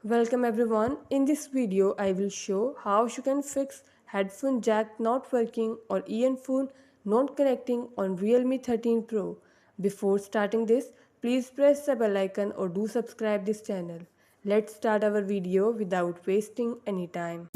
Welcome everyone. In this video, I will show how you can fix headphone jack not working or earphone not connecting on Realme 13 Pro. Before starting this, please press the bell icon or do subscribe this channel. Let's start our video without wasting any time.